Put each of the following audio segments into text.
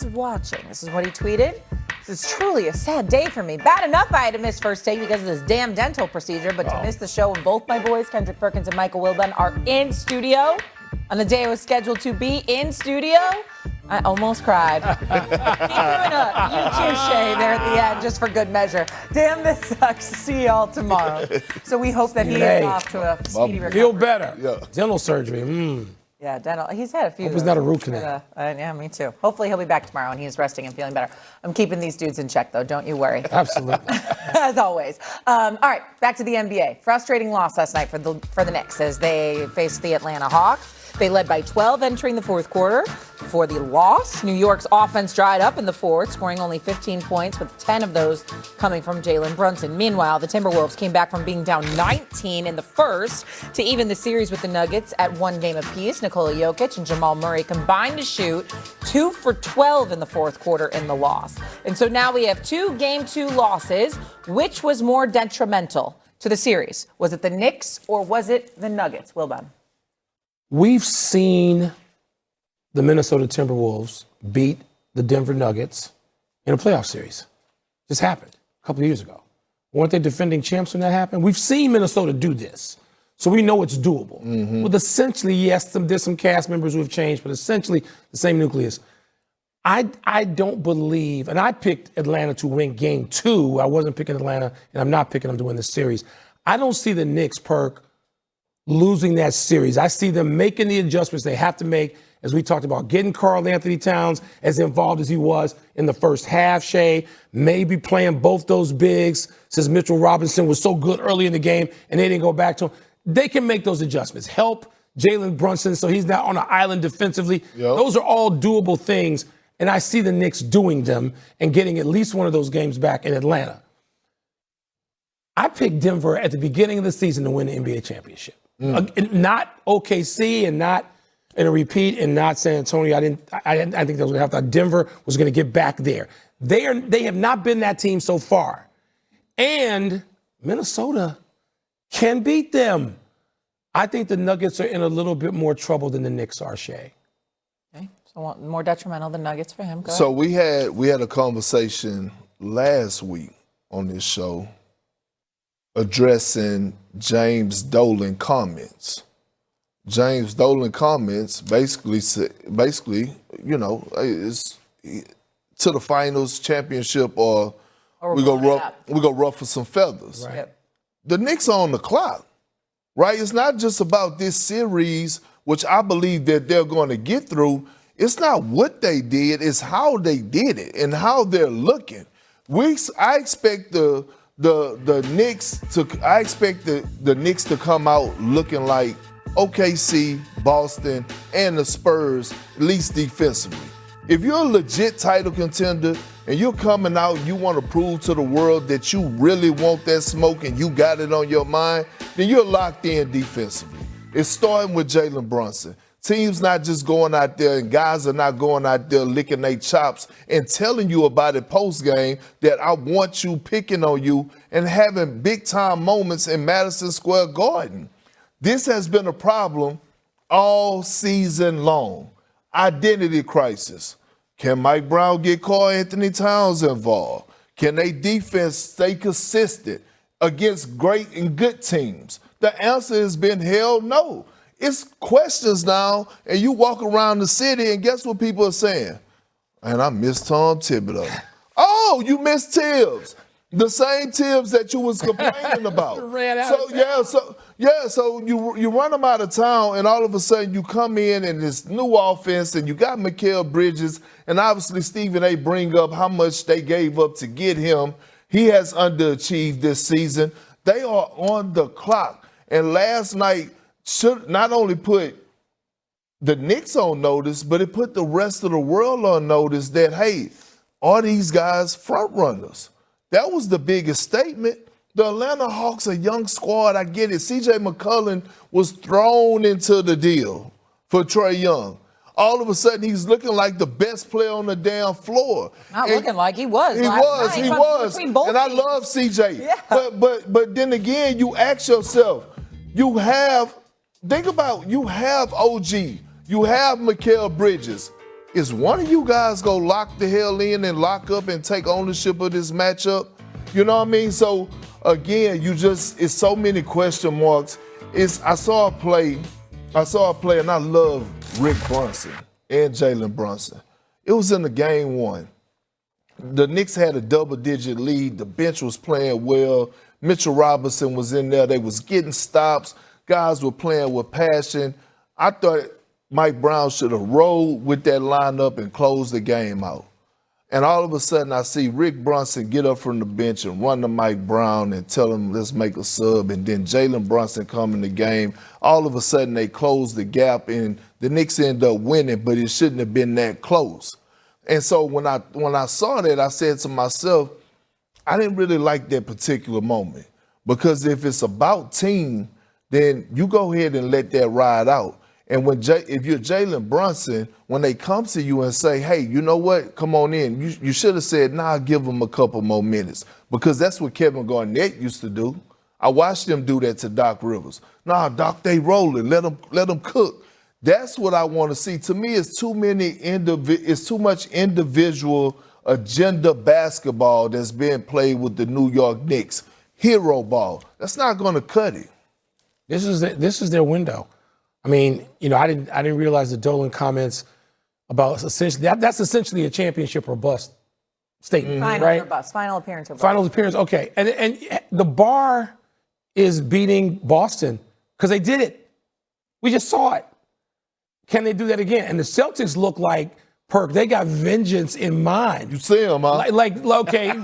Watching. This is what he tweeted. This is truly a sad day for me. Bad enough I had to miss first take because of this damn dental procedure, but to miss the show when both my boys, Kendrick Perkins and Michael Wilbon, are in studio on the day I was scheduled to be in studio, I almost cried. Keep doing a you too, Shay, there at the end, just for good measure. Damn, this sucks. See y'all tomorrow. So we hope that he is off to a speedy recovery. Feel better. Yeah. Dental surgery. Yeah, dental. He's had a few. Hope it's not a root canal. Yeah, me too. Hopefully he'll be back tomorrow and he's resting and feeling better. I'm keeping these dudes in check, though. Don't you worry. Absolutely. As always. All right, back to the NBA. Frustrating loss last night for the Knicks as they faced the Atlanta Hawks. They led by 12 entering the fourth quarter. Before the loss, New York's offense dried up in the fourth, scoring only 15 points, with 10 of those coming from Jalen Brunson. Meanwhile, the Timberwolves came back from being down 19 in the first to even the series with the Nuggets at one game apiece. Nikola Jokic and Jamal Murray combined to shoot 2 for 12 in the fourth quarter in the loss. And so now we have two Game 2 losses. Which was more detrimental to the series? Was it the Knicks or was it the Nuggets? Wilbon. We've seen the Minnesota Timberwolves beat the Denver Nuggets in a playoff series. This happened a couple of years ago. Weren't they defending champs when that happened? We've seen Minnesota do this, so we know it's doable. But essentially, yes, there's some cast members who have changed, but essentially the same nucleus. I don't believe, and I picked Atlanta to win Game 2. I wasn't picking Atlanta, and I'm not picking them to win the series. I don't see the Knicks, Perk, losing that series. I see them making the adjustments they have to make, as we talked about, getting Karl Anthony Towns as involved as he was in the first half, Shay, maybe playing both those bigs since Mitchell Robinson was so good early in the game and they didn't go back to him. They can make those adjustments. Help Jalen Brunson so he's not on an island defensively. Yep. Those are all doable things, and I see the Knicks doing them and getting at least one of those games back in Atlanta. I picked Denver at the beginning of the season to win the NBA championship. Not OKC and not in a repeat and not San Antonio. I think that was going to happen. Denver was going to get back there. They have not been that team so far. And Minnesota can beat them. I think the Nuggets are in a little bit more trouble than the Knicks are, Shay. Okay, so more detrimental than Nuggets for him. Go so ahead. we had a conversation last week on this show addressing James Dolan comments. James Dolan comments basically, you know, is to the finals, championship, or we go ruffle some feathers. Right. The Knicks are on the clock, right? It's not just about this series, which I believe that they're going to get through. It's not what they did, it's how they did it and how they're looking. I expect the Knicks to come out looking like OKC, Boston, and the Spurs, at least defensively. If you're a legit title contender and you're coming out, you want to prove to the world that you really want that smoke and you got it on your mind, then you're locked in defensively. It's starting with Jalen Brunson. Teams not just going out there and guys are not going out there licking their chops and telling you about it post-game that I want you, picking on you, and having big-time moments in Madison Square Garden. This has been a problem all season long. Identity crisis. Can Mike Brown get Karl Anthony Towns involved? Can they defense stay consistent against great and good teams? The answer has been hell no. It's questions now, and you walk around the city, and guess what people are saying? And I miss Tom Thibodeau. Oh, you miss Tibbs. The same Tibbs that you was complaining about. So you run them out of town, and all of a sudden you come in this new offense, and you got Mikal Bridges, and obviously Stephen A. bring up how much they gave up to get him. He has underachieved this season. They are on the clock. And last night should not only put the Knicks on notice, but it put the rest of the world on notice that, hey, are these guys front runners? That was the biggest statement. The Atlanta Hawks, a young squad, I get it. C.J. McCollum was thrown into the deal for Trae Young. All of a sudden, he's looking like the best player on the damn floor. Looking like he was. He was. And I love C.J. Yeah. But then again, you ask yourself, you have OG, you have Mikal Bridges. is one of you guys go lock the hell in and lock up and take ownership of this matchup? You know what I mean? So again, it's so many question marks. I saw a play, and I love Rick Brunson and Jalen Brunson. It was in the game one. The Knicks had a double-digit lead. The bench was playing well. Mitchell Robinson was in there. They was getting stops. Guys were playing with passion. I thought Mike Brown should have rolled with that lineup and closed the game out. And all of a sudden, I see Rick Brunson get up from the bench and run to Mike Brown and tell him, let's make a sub. And then Jalen Brunson come in the game. All of a sudden, they close the gap, and the Knicks end up winning, but it shouldn't have been that close. And so when I saw that, I said to myself, I didn't really like that particular moment. Because if it's about team, then you go ahead and let that ride out. And if you're Jalen Brunson, when they come to you and say, hey, you know what, come on in, you should have said, nah, give them a couple more minutes. Because that's what Kevin Garnett used to do. I watched him do that to Doc Rivers. Nah, Doc, they rolling, let them cook. That's what I want to see. To me, it's too much individual agenda basketball that's being played with the New York Knicks. Hero ball. That's not going to cut it. This is their window. I mean, I didn't realize the Dolan comments about essentially that's essentially a championship or bust statement, Final right? or bust. Final appearance or bust. Final appearance, okay. And the bar is beating Boston because they did it. We just saw it. Can they do that again? And the Celtics look like, Perk, they got vengeance in mind. You see them, huh? Okay,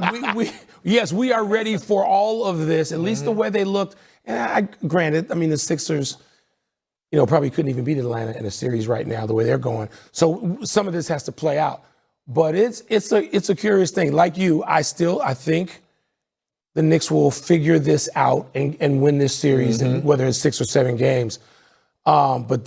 yes, we are ready for all of this, at least the way they looked. And granted, the Sixers, probably couldn't even beat Atlanta in a series right now, the way they're going. So some of this has to play out. But it's a curious thing. Like you, I think the Knicks will figure this out and win this series, and whether it's 6 or 7 games. But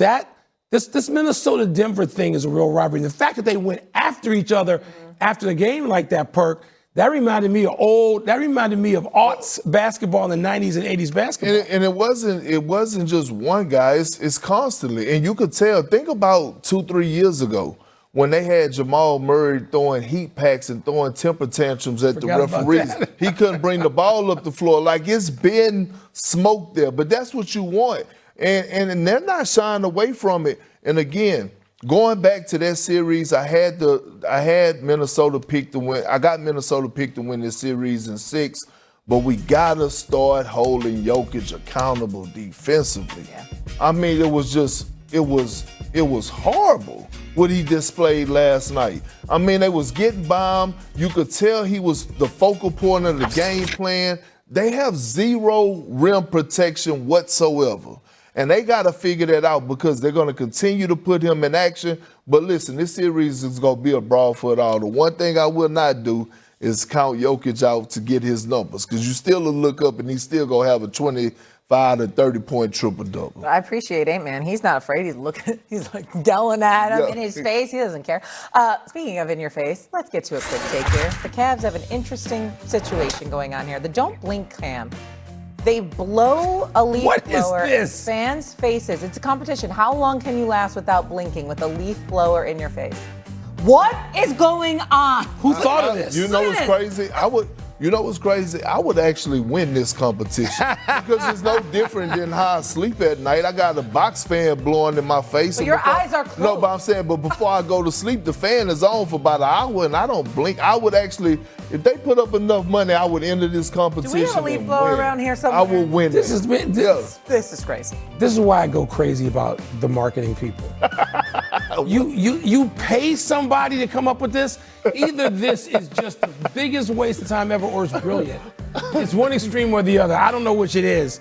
this Minnesota-Denver thing is a real rivalry. The fact that they went after each other after the game like that, Perk, that reminded me of aughts basketball in the 90s and 80s basketball. And it wasn't just one guy. It's constantly. And you could tell. Think about 2-3 years ago when they had Jamal Murray throwing heat packs and throwing temper tantrums at the referees. He couldn't bring the ball up the floor. Like, it's been smoke there. But that's what you want. And they're not shying away from it. And again, going back to that series, I had Minnesota picked to win. I got Minnesota picked to win this series in 6, but we gotta start holding Jokic accountable defensively. Yeah. It was horrible what he displayed last night. They was getting bombed. You could tell he was the focal point of the game plan. They have zero rim protection whatsoever. And they got to figure that out because they're going to continue to put him in action. But listen, this series is going to be a brawl for it all. The one thing I will not do is count Jokic out to get his numbers because you still will look up and he's still going to have a 25 to 30-point triple-double. I appreciate it, man. He's not afraid. He's like yelling at him in his face. He doesn't care. Speaking of in your face, let's get to a quick take here. The Cavs have an interesting situation going on here. The don't blink cam. They blow a leaf blower in fans' faces. It's a competition. How long can you last without blinking with a leaf blower in your face? What is going on? Who thought of this? You know what's crazy? I would actually win this competition because it's no different than how I sleep at night. I got a box fan blowing in my face. But your eyes are closed. No, but I'm saying, before I go to sleep, the fan is on for about an hour and I don't blink. I would actually, if they put up enough money, I would enter this competition. Do we have a leaf blower around here somewhere? I will win This is crazy. This is why I go crazy about the marketing people. You pay somebody to come up with this. Either this is just the biggest waste of time ever or it's brilliant. It's one extreme or the other. I don't know which it is.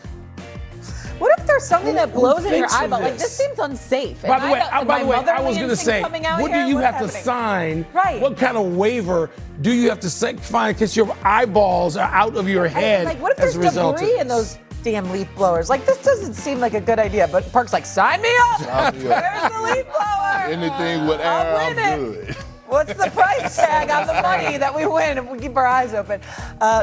What if there's something that blows in your eyeball? Like, this seems unsafe. By the way, I was going to say, what do you have to sign? Right. What kind of waiver do you have to find because your eyeballs are out of your head? Like, what if there's debris in those damn leaf blowers? Like, this doesn't seem like a good idea. But Park's like, sign me up. Where's the leaf blower? Anything with air, I'm good. What's the price tag on the money that we win if we keep our eyes open?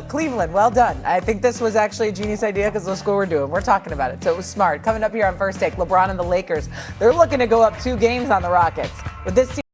Cleveland, well done. I think this was actually a genius idea because look what we're doing. We're talking about it, so it was smart. Coming up here on First Take, LeBron and the Lakers. They're looking to go up 2 games on the Rockets. With this